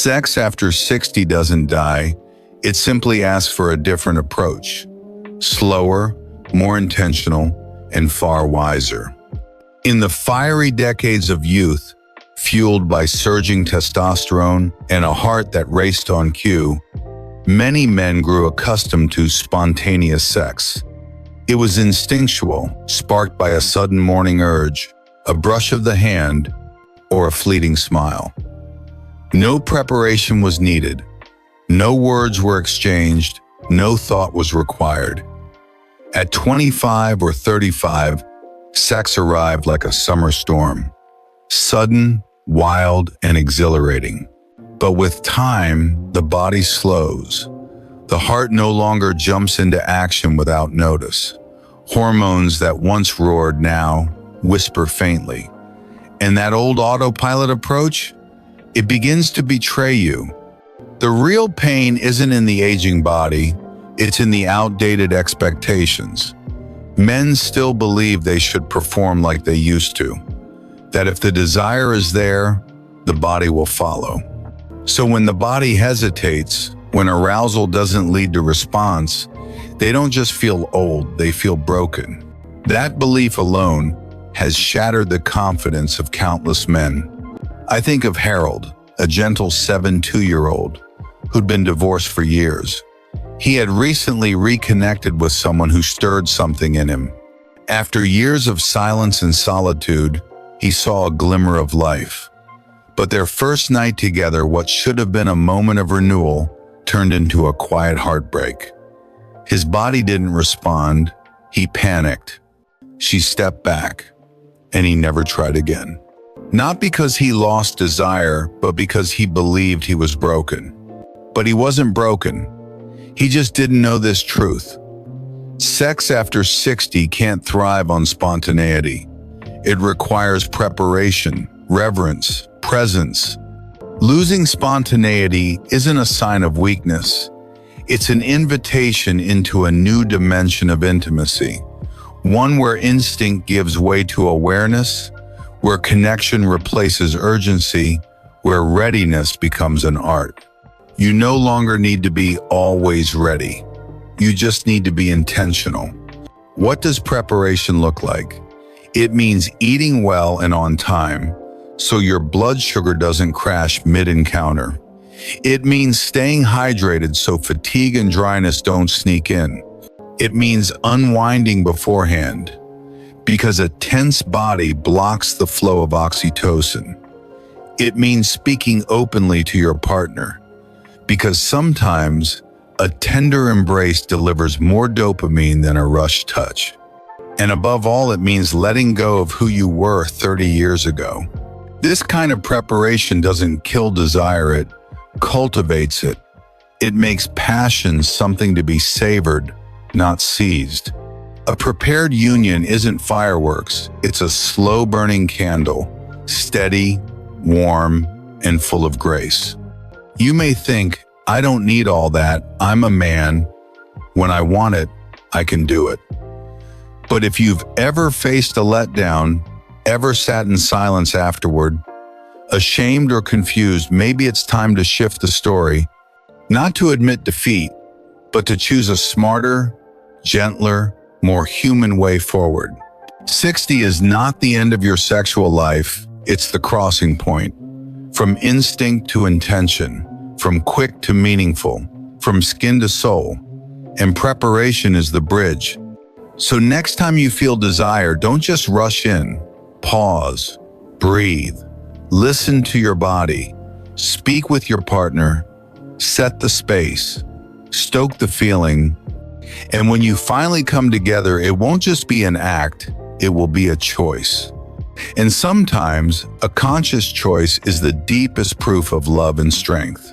Sex after 60 doesn't die. It simply asks for a different approach. Slower, more intentional, and far wiser. In the fiery decades of youth, fueled by surging testosterone and a heart that raced on cue, many men grew accustomed to spontaneous sex. It was instinctual, sparked by a sudden morning urge, a brush of the hand, or a fleeting smile. No preparation was needed. No words were exchanged. No thought was required. At 25 or 35, sex arrived like a summer storm. Sudden, wild, and exhilarating. But with time, the body slows. The heart no longer jumps into action without notice. Hormones that once roared now whisper faintly. And that old autopilot approach? It begins to betray you. The real pain isn't in the aging body, it's in the outdated expectations. Men still believe they should perform like they used to, that if the desire is there, the body will follow. So when the body hesitates, when arousal doesn't lead to response, they don't just feel old, they feel broken. That belief alone has shattered the confidence of countless men. I think of Harold, a gentle 7-2-year-old who'd been divorced for years. He had recently reconnected with someone who stirred something in him. After years of silence and solitude, he saw a glimmer of life. But their first night together, what should have been a moment of renewal, turned into a quiet heartbreak. His body didn't respond. He panicked. She stepped back, and he never tried again. Not because he lost desire, but because he believed he was broken. But he wasn't broken. He just didn't know this truth. Sex after 60 can't thrive on spontaneity. It requires preparation, reverence, presence. Losing spontaneity isn't a sign of weakness. It's an invitation into a new dimension of intimacy, one where instinct gives way to awareness, where connection replaces urgency, where readiness becomes an art. You no longer need to be always ready. You just need to be intentional. What does preparation look like? It means eating well and on time, so your blood sugar doesn't crash mid-encounter. It means staying hydrated so fatigue and dryness don't sneak in. It means unwinding beforehand, because a tense body blocks the flow of oxytocin. It means speaking openly to your partner, because sometimes a tender embrace delivers more dopamine than a rushed touch. And above all, it means letting go of who you were 30 years ago. This kind of preparation doesn't kill desire, it cultivates it. It makes passion something to be savored, not seized. A prepared union isn't fireworks, it's a slow-burning candle, steady, warm, and full of grace. You may think, I don't need all that, I'm a man. When I want it, I can do it. But if you've ever faced a letdown, ever sat in silence afterward, ashamed or confused, maybe it's time to shift the story, not to admit defeat, but to choose a smarter, gentler, more human way forward. 60 is not the end of your sexual life, it's the crossing point. From instinct to intention, from quick to meaningful, from skin to soul. And preparation is the bridge. So next time you feel desire, don't just rush in. Pause, breathe, listen to your body, speak with your partner, set the space, stoke the feeling. And when you finally come together, it won't just be an act, it will be a choice. And sometimes a conscious choice is the deepest proof of love and strength.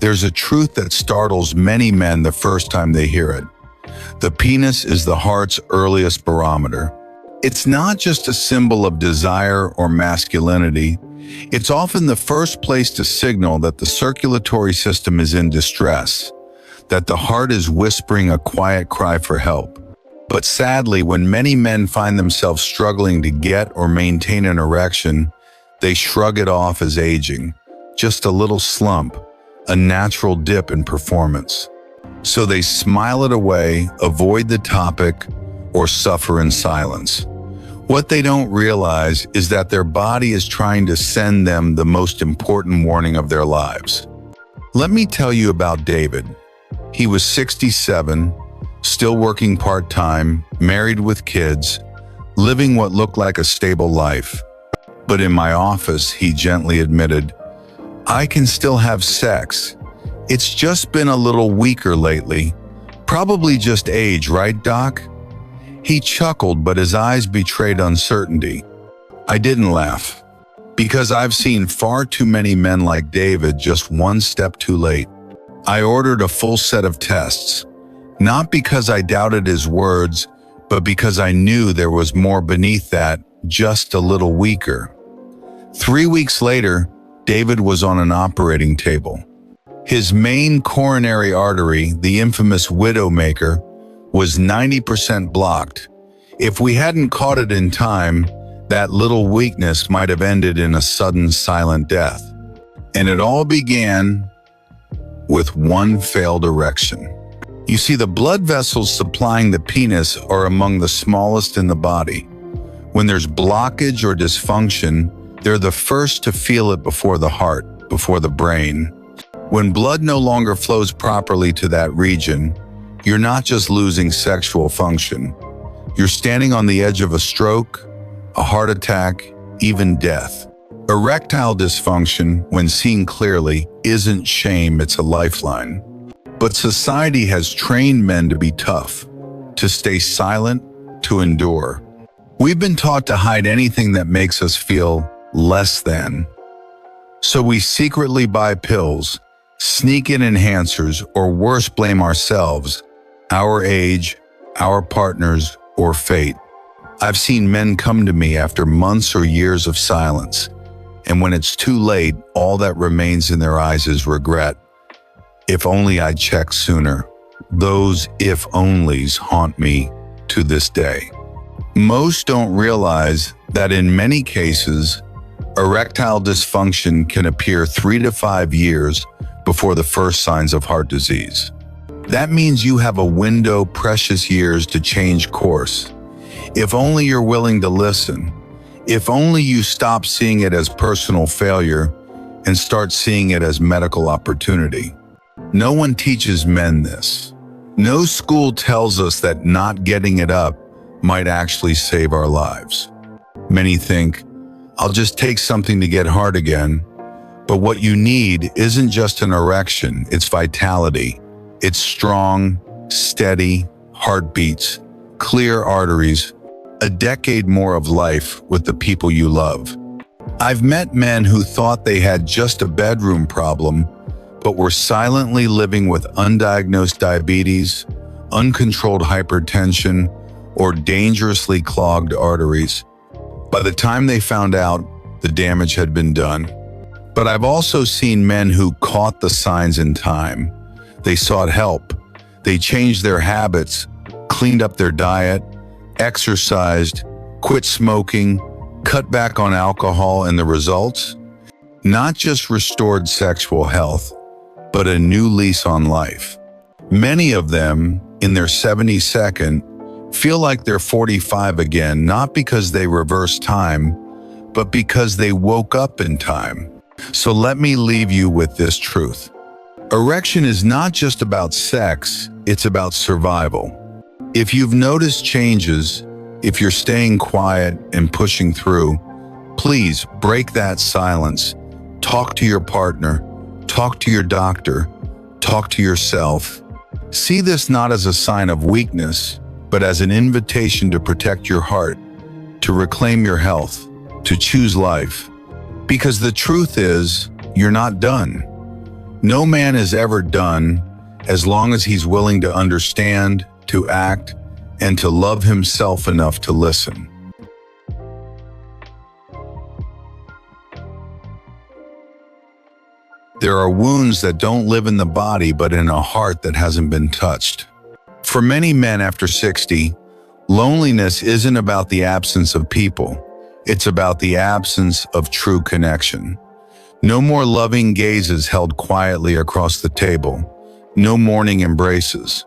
There's a truth that startles many men the first time they hear it. The penis is the heart's earliest barometer. It's not just a symbol of desire or masculinity. It's often the first place to signal that the circulatory system is in distress, that the heart is whispering a quiet cry for help. But sadly, when many men find themselves struggling to get or maintain an erection, they shrug it off as aging, just a little slump, a natural dip in performance. So they smile it away, avoid the topic, or suffer in silence. What they don't realize is that their body is trying to send them the most important warning of their lives. Let me tell you about David. He was 67, still working part-time, married with kids, living what looked like a stable life. But in my office, he gently admitted, "I can still have sex. It's just been a little weaker lately. Probably just age, right, Doc?" He chuckled, but his eyes betrayed uncertainty. I didn't laugh, because I've seen far too many men like David just one step too late. I ordered a full set of tests, not because I doubted his words, but because I knew there was more beneath that, just a little weaker. 3 weeks later, David was on an operating table. His main coronary artery, the infamous widowmaker, was 90% blocked. If we hadn't caught it in time, that little weakness might have ended in a sudden silent death. And it all began with one failed erection. You see, the blood vessels supplying the penis are among the smallest in the body. When there's blockage or dysfunction, they're the first to feel it before the heart, before the brain. When blood no longer flows properly to that region, you're not just losing sexual function. You're standing on the edge of a stroke, a heart attack, even death. Erectile dysfunction, when seen clearly, isn't shame, it's a lifeline. But society has trained men to be tough, to stay silent, to endure. We've been taught to hide anything that makes us feel less than. So we secretly buy pills, sneak in enhancers, or worse, blame ourselves, our age, our partners, or fate. I've seen men come to me after months or years of silence, and when it's too late, all that remains in their eyes is regret. If only I'd checked sooner. Those if-onlys haunt me to this day. Most don't realize that in many cases, erectile dysfunction can appear 3 to 5 years before the first signs of heart disease. That means you have a window, precious years, to change course. If only you're willing to listen. If only you stop seeing it as personal failure and start seeing it as medical opportunity. No one teaches men this. No school tells us that not getting it up might actually save our lives. Many think, I'll just take something to get hard again. But what you need isn't just an erection, it's vitality. It's strong, steady heartbeats, clear arteries, a decade more of life with the people you love. I've met men who thought they had just a bedroom problem, but were silently living with undiagnosed diabetes, uncontrolled hypertension, or dangerously clogged arteries. By the time they found out, the damage had been done. But I've also seen men who caught the signs in time. They sought help. They changed their habits, cleaned up their diet, exercised, quit smoking, cut back on alcohol, and the results? Not just restored sexual health, but a new lease on life. Many of them, in their 72nd, feel like they're 45 again, not because they reversed time, but because they woke up in time. So let me leave you with this truth. Erection is not just about sex, it's about survival. If you've noticed changes, if you're staying quiet and pushing through, please break that silence. Talk to your partner, talk to your doctor, talk to yourself. See this not as a sign of weakness, but as an invitation to protect your heart, to reclaim your health, to choose life. Because the truth is, you're not done. No man is ever done as long as he's willing to understand, to act, and to love himself enough to listen. There are wounds that don't live in the body but in a heart that hasn't been touched. For many men after 60, Loneliness isn't about the absence of people. It's about the absence of true connection. No more loving gazes held quietly across the table. No morning embraces.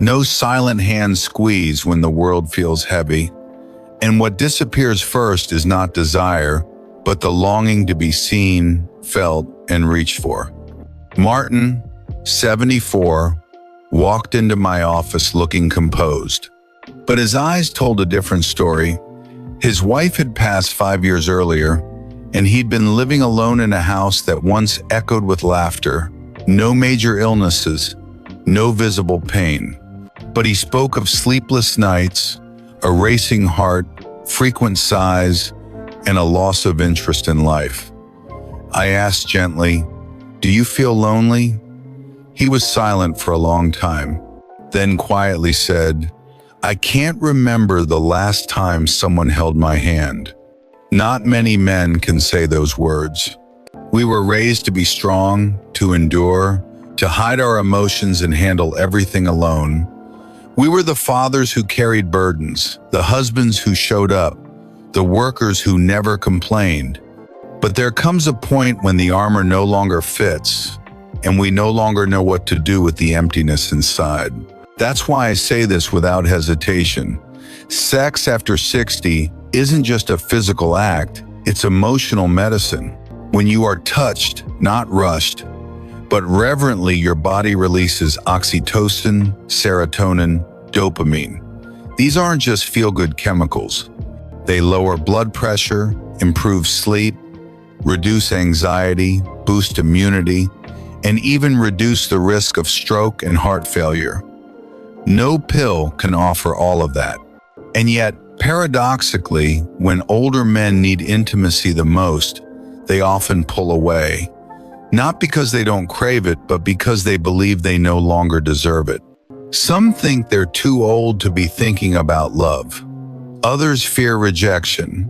No silent hand squeeze when the world feels heavy. And what disappears first is not desire, but the longing to be seen, felt, and reached for. Martin, 74, walked into my office looking composed. But his eyes told a different story. His wife had passed 5 years earlier, and he'd been living alone in a house that once echoed with laughter. No major illnesses, no visible pain. But he spoke of sleepless nights, a racing heart, frequent sighs, and a loss of interest in life. I asked gently, "Do you feel lonely?" He was silent for a long time, then quietly said, "I can't remember the last time someone held my hand." Not many men can say those words. We were raised to be strong, to endure, to hide our emotions and handle everything alone. We were the fathers who carried burdens, the husbands who showed up, the workers who never complained. But there comes a point when the armor no longer fits, and we no longer know what to do with the emptiness inside. That's why I say this without hesitation. Sex after 60 isn't just a physical act, it's emotional medicine. When you are touched, not rushed, but reverently, your body releases oxytocin, serotonin, dopamine. These aren't just feel-good chemicals. They lower blood pressure, improve sleep, reduce anxiety, boost immunity, and even reduce the risk of stroke and heart failure. No pill can offer all of that. And yet, paradoxically, when older men need intimacy the most, they often pull away. Not because they don't crave it, but because they believe they no longer deserve it. Some think they're too old to be thinking about love. Others fear rejection.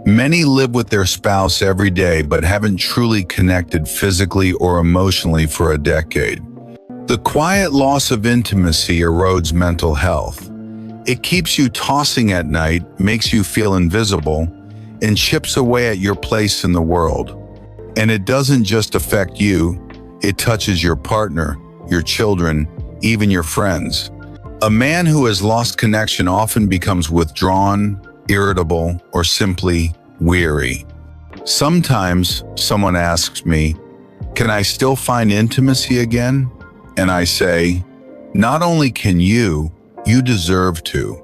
Many live with their spouse every day but haven't truly connected physically or emotionally for a decade. The quiet loss of intimacy erodes mental health. It keeps you tossing at night, makes you feel invisible, and chips away at your place in the world. And it doesn't just affect you, it touches your partner, your children, even your friends. A man who has lost connection often becomes withdrawn, irritable, or simply weary. Sometimes someone asks me, "Can I still find intimacy again?" And I say, not only can you deserve to.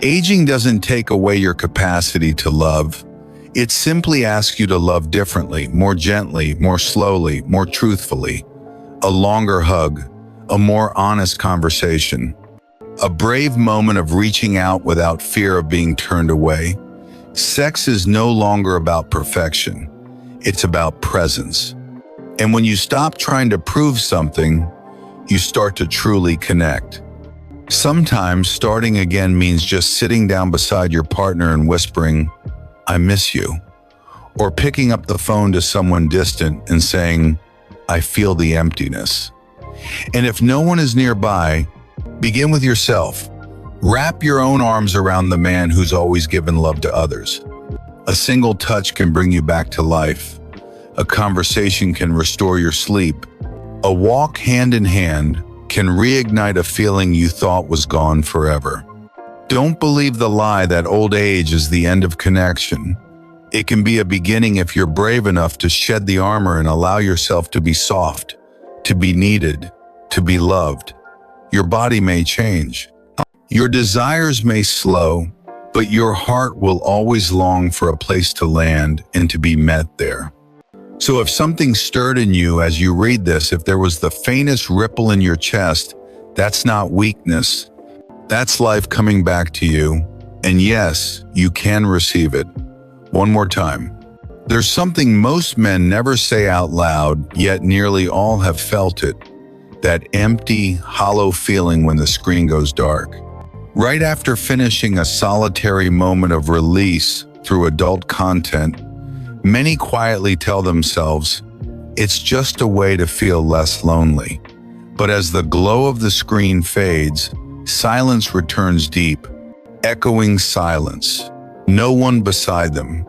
Aging doesn't take away your capacity to love. It simply asks you to love differently, more gently, more slowly, more truthfully. A longer hug, a more honest conversation, a brave moment of reaching out without fear of being turned away. Sex is no longer about perfection. It's about presence. And when you stop trying to prove something, you start to truly connect. Sometimes starting again means just sitting down beside your partner and whispering, "I miss you," or picking up the phone to someone distant and saying, "I feel the emptiness." And if no one is nearby, begin with yourself. Wrap your own arms around the man who's always given love to others. A single touch can bring you back to life. A conversation can restore your sleep. A walk hand in hand can reignite a feeling you thought was gone forever. Don't believe the lie that old age is the end of connection. It can be a beginning if you're brave enough to shed the armor and allow yourself to be soft, to be needed, to be loved. Your body may change. Your desires may slow, but your heart will always long for a place to land and to be met there. So if something stirred in you as you read this, if there was the faintest ripple in your chest, that's not weakness. That's life coming back to you. And yes, you can receive it. One more time. There's something most men never say out loud, yet nearly all have felt it. That empty, hollow feeling when the screen goes dark. Right after finishing a solitary moment of release through adult content, many quietly tell themselves, it's just a way to feel less lonely. But as the glow of the screen fades, silence returns deep, echoing silence. No one beside them.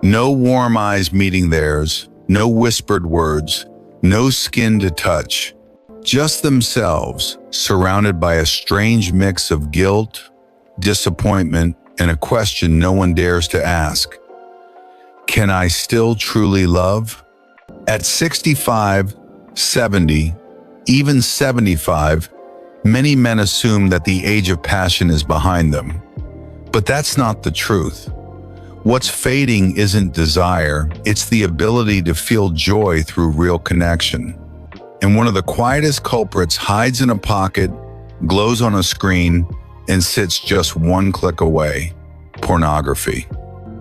No warm eyes meeting theirs. No whispered words. No skin to touch. Just themselves, surrounded by a strange mix of guilt, disappointment, and a question no one dares to ask. Can I still truly love? At 65, 70, even 75, many men assume that the age of passion is behind them. But that's not the truth. What's fading isn't desire, it's the ability to feel joy through real connection. And one of the quietest culprits hides in a pocket, glows on a screen, and sits just one click away: pornography.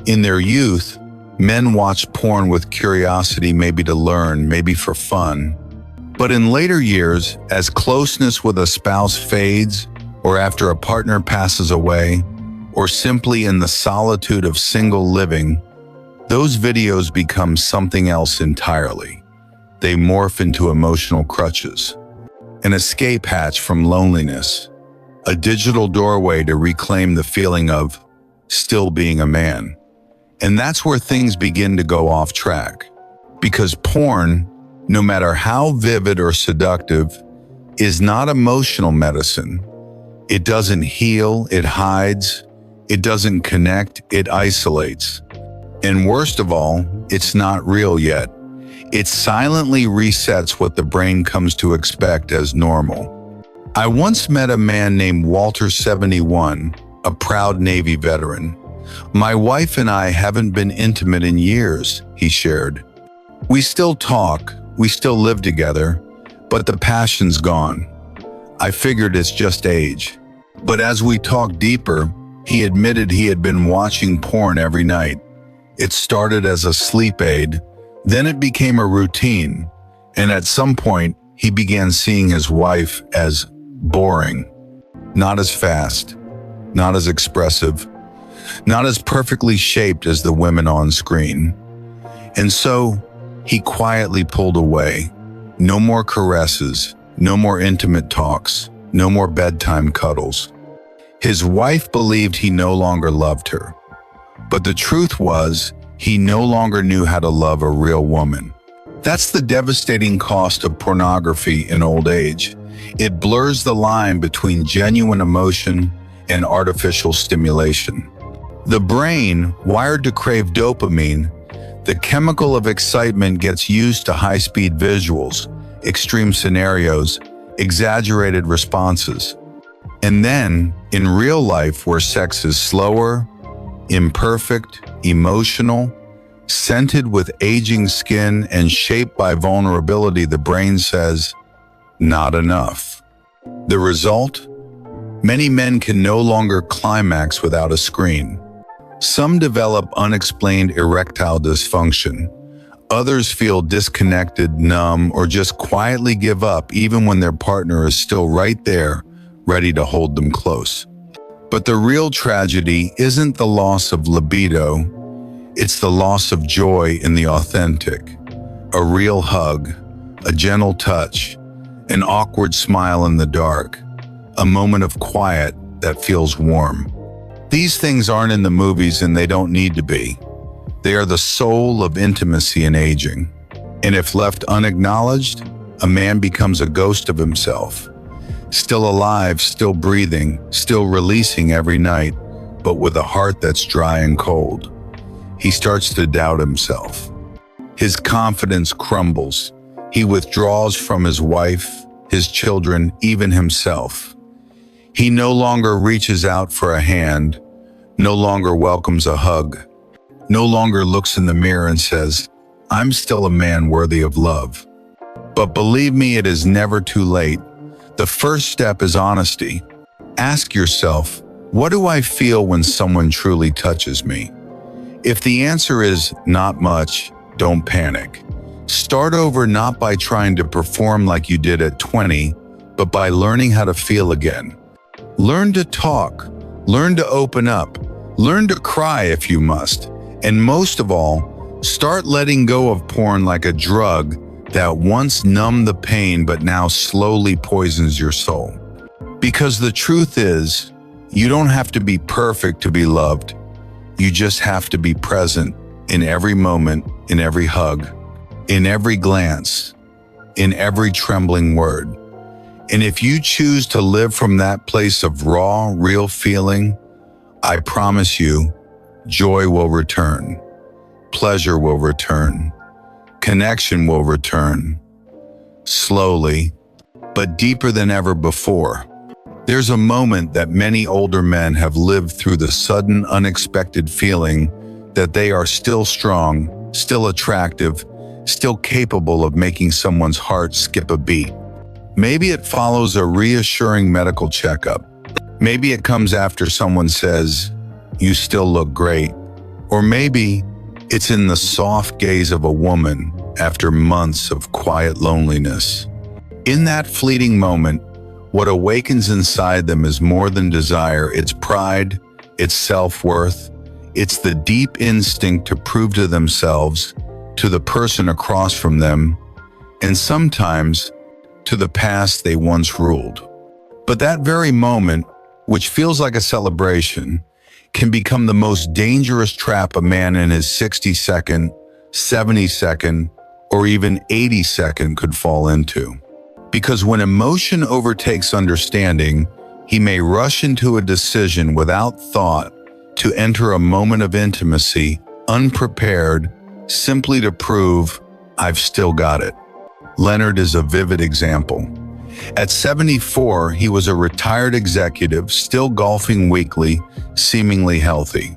In their youth, men watched porn with curiosity, maybe to learn, maybe for fun. But in later years, as closeness with a spouse fades, or after a partner passes away, or simply in the solitude of single living, those videos become something else entirely. They morph into emotional crutches, an escape hatch from loneliness, a digital doorway to reclaim the feeling of still being a man. And that's where things begin to go off track. Because porn, no matter how vivid or seductive, is not emotional medicine. It doesn't heal, it hides. It doesn't connect, it isolates. And worst of all, it's not real yet. It silently resets what the brain comes to expect as normal. I once met a man named Walter, 71, a proud Navy veteran. My wife and I haven't been intimate in years, he shared. We still talk, we still live together, but the passion's gone. I figured it's just age. But as we talked deeper, he admitted he had been watching porn every night. It started as a sleep aid, then it became a routine, and at some point, he began seeing his wife as boring. Not as fast, not as expressive, not as perfectly shaped as the women on screen. And so, he quietly pulled away. No more caresses, no more intimate talks, no more bedtime cuddles. His wife believed he no longer loved her. But the truth was, he no longer knew how to love a real woman. That's the devastating cost of pornography in old age. It blurs the line between genuine emotion and artificial stimulation. The brain, wired to crave dopamine, the chemical of excitement, gets used to high-speed visuals, extreme scenarios, exaggerated responses. And then, in real life, where sex is slower, imperfect, emotional, scented with aging skin, and shaped by vulnerability, the brain says, not enough. The result? Many men can no longer climax without a screen. Some develop unexplained erectile dysfunction. Others feel disconnected, numb, or just quietly give up even when their partner is still right there, ready to hold them close. But the real tragedy isn't the loss of libido, it's the loss of joy in the authentic. A real hug, a gentle touch, an awkward smile in the dark, a moment of quiet that feels warm. These things aren't in the movies, and they don't need to be. They are the soul of intimacy and aging. And if left unacknowledged, a man becomes a ghost of himself. Still alive, still breathing, still releasing every night, but with a heart that's dry and cold. He starts to doubt himself. His confidence crumbles. He withdraws from his wife, his children, even himself. He no longer reaches out for a hand, no longer welcomes a hug, no longer looks in the mirror and says, I'm still a man worthy of love. But believe me, it is never too late. The first step is honesty. Ask yourself, what do I feel when someone truly touches me? If the answer is not much, don't panic. Start over, not by trying to perform like you did at 20, but by learning how to feel again. Learn to talk, learn to open up, learn to cry if you must, and most of all, start letting go of porn like a drug that once numbed the pain but now slowly poisons your soul. Because the truth is, You don't have to be perfect to be loved. You just have to be present in every moment, in every hug, in every glance, in every trembling word. And if you choose to live from that place of raw, real feeling, I promise you, joy will return, pleasure will return, connection will return, slowly, but deeper than ever before. There's a moment that many older men have lived through, the sudden, unexpected feeling that they are still strong, still attractive, still capable of making someone's heart skip a beat. Maybe it follows a reassuring medical checkup. Maybe it comes after someone says, "You still look great." Or maybe it's in the soft gaze of a woman after months of quiet loneliness. In that fleeting moment, what awakens inside them is more than desire. It's pride, it's self-worth, it's the deep instinct to prove to themselves, to the person across from them, and sometimes to the past they once ruled. But that very moment, which feels like a celebration, can become the most dangerous trap a man in his 60-second, 70-second, or even 80-second could fall into. Because when emotion overtakes understanding, he may rush into a decision without thought, to enter a moment of intimacy, unprepared, simply to prove, "I've still got it." Leonard is a vivid example. At 74, he was a retired executive, still golfing weekly, seemingly healthy.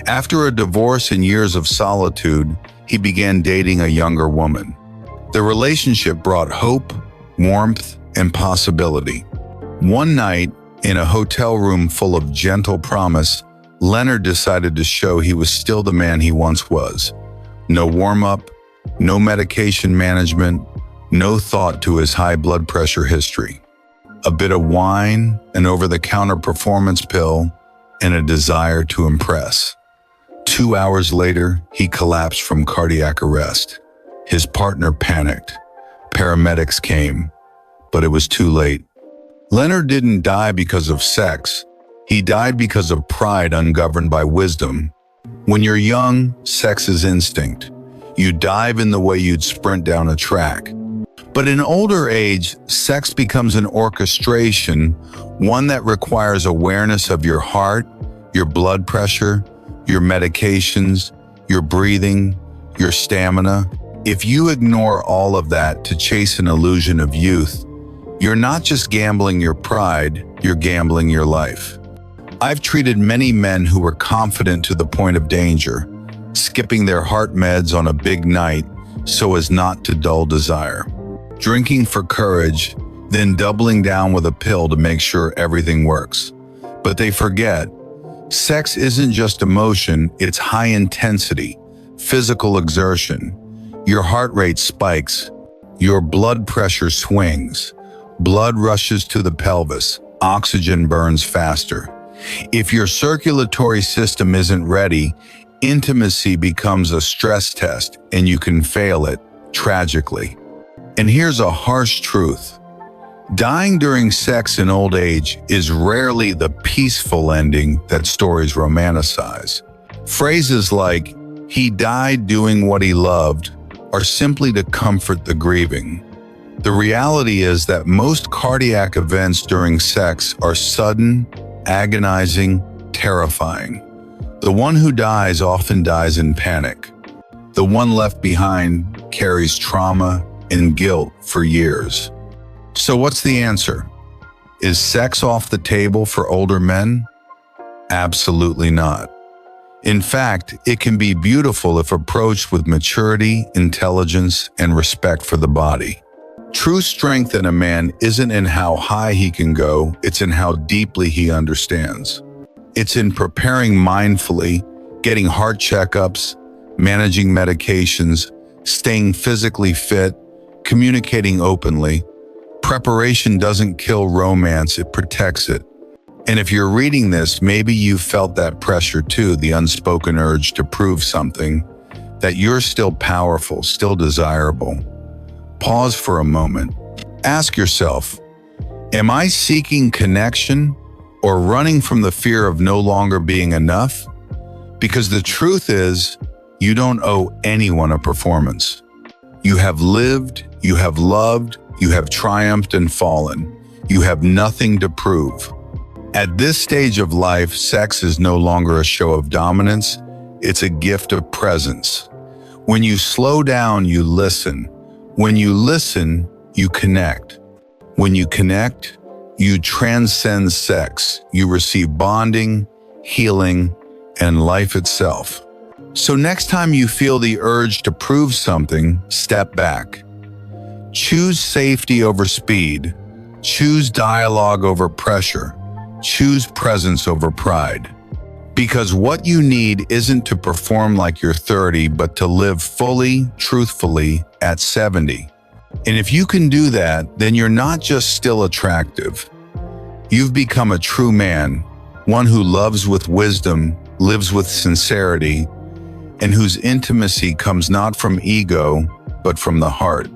After a divorce and years of solitude, he began dating a younger woman. The relationship brought hope, warmth, and possibility. One night, in a hotel room full of gentle promise, Leonard decided to show he was still the man he once was. No warm-up, no medication management, no thought to his high blood pressure history. A bit of wine, an over-the-counter performance pill, and a desire to impress. 2 hours later, he collapsed from cardiac arrest. His partner panicked. Paramedics came, but it was too late. Leonard didn't die because of sex. He died because of pride ungoverned by wisdom. When you're young, sex is instinct. You dive in the way you'd sprint down a track. But in older age, sex becomes an orchestration, one that requires awareness of your heart, your blood pressure, your medications, your breathing, your stamina. If you ignore all of that to chase an illusion of youth, you're not just gambling your pride, you're gambling your life. I've treated many men who were confident to the point of danger, skipping their heart meds on a big night so as not to dull desire. Drinking for courage, then doubling down with a pill to make sure everything works. But they forget, sex isn't just emotion, it's high intensity, physical exertion. Your heart rate spikes, your blood pressure swings, blood rushes to the pelvis, oxygen burns faster. If your circulatory system isn't ready, intimacy becomes a stress test and you can fail it tragically. And here's a harsh truth. Dying during sex in old age is rarely the peaceful ending that stories romanticize. Phrases like, "He died doing what he loved," are simply to comfort the grieving. The reality is that most cardiac events during sex are sudden, agonizing, terrifying. The one who dies often dies in panic. The one left behind carries trauma and guilt for years. So what's the answer? Is sex off the table for older men? Absolutely not. In fact, it can be beautiful if approached with maturity, intelligence, and respect for the body. True strength in a man isn't in how high he can go, it's in how deeply he understands. It's in preparing mindfully, getting heart checkups, managing medications, staying physically fit, communicating openly. Preparation doesn't kill romance, it protects it. And if you're reading this, maybe you felt that pressure too, the unspoken urge to prove something, that you're still powerful, still desirable. Pause for a moment. Ask yourself, am I seeking connection or running from the fear of no longer being enough? Because the truth is, you don't owe anyone a performance. You have lived, you have loved, you have triumphed and fallen. You have nothing to prove. At this stage of life, sex is no longer a show of dominance, it's a gift of presence. When you slow down, you listen. When you listen, you connect. When you connect, you transcend sex. You receive bonding, healing, and life itself. So next time you feel the urge to prove something, step back. Choose safety over speed. Choose dialogue over pressure. Choose presence over pride. Because what you need isn't to perform like you're 30, but to live fully, truthfully at 70. And if you can do that, then you're not just still attractive. You've become a true man, one who loves with wisdom, lives with sincerity, and whose intimacy comes not from ego, but from the heart.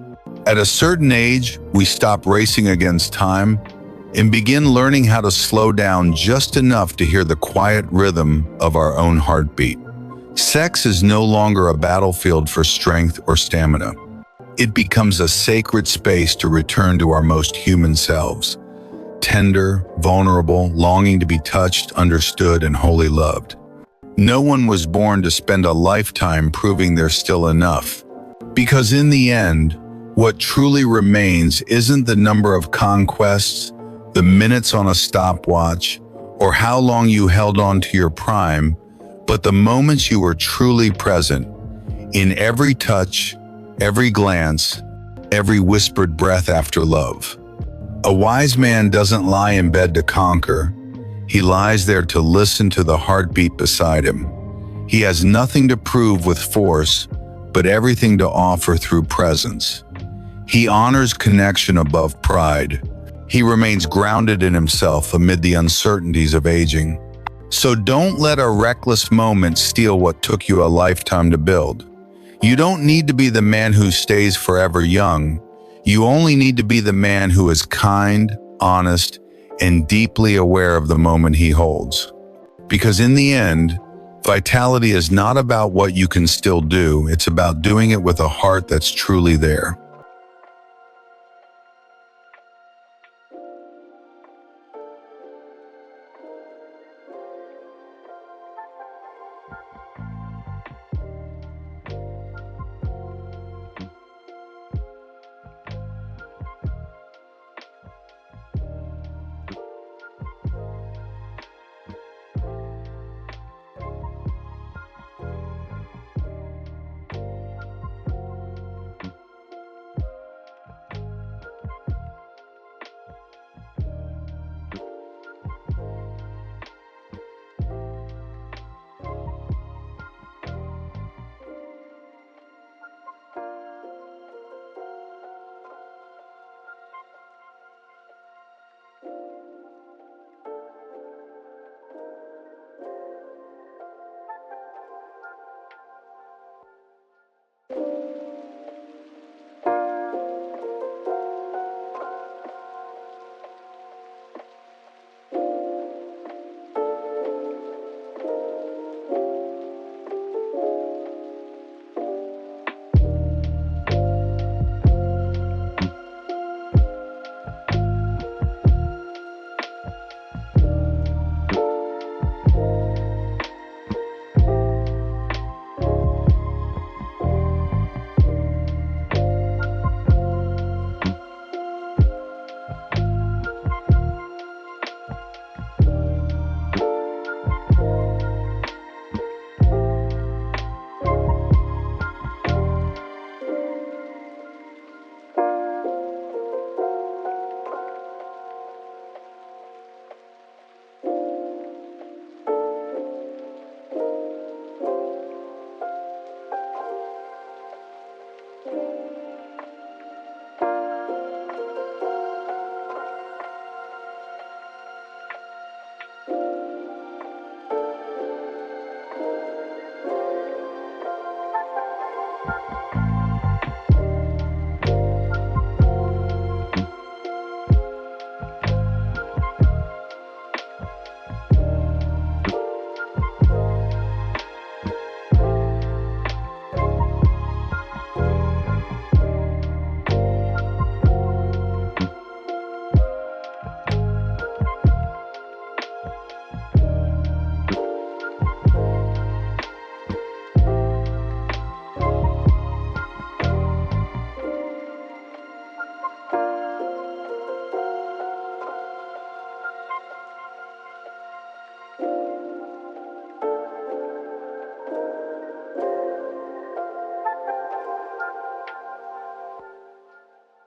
At a certain age, we stop racing against time and begin learning how to slow down just enough to hear the quiet rhythm of our own heartbeat. Sex is no longer a battlefield for strength or stamina. It becomes a sacred space to return to our most human selves, tender, vulnerable, longing to be touched, understood, and wholly loved. No one was born to spend a lifetime proving they're still enough. Because in the end, what truly remains isn't the number of conquests, the minutes on a stopwatch, or how long you held on to your prime, but the moments you were truly present, in every touch, every glance, every whispered breath after love. A wise man doesn't lie in bed to conquer. He lies there to listen to the heartbeat beside him. He has nothing to prove with force, but everything to offer through presence. He honors connection above pride. He remains grounded in himself amid the uncertainties of aging. So don't let a reckless moment steal what took you a lifetime to build. You don't need to be the man who stays forever young. You only need to be the man who is kind, honest, and deeply aware of the moment he holds. Because in the end, vitality is not about what you can still do. It's about doing it with a heart that's truly there.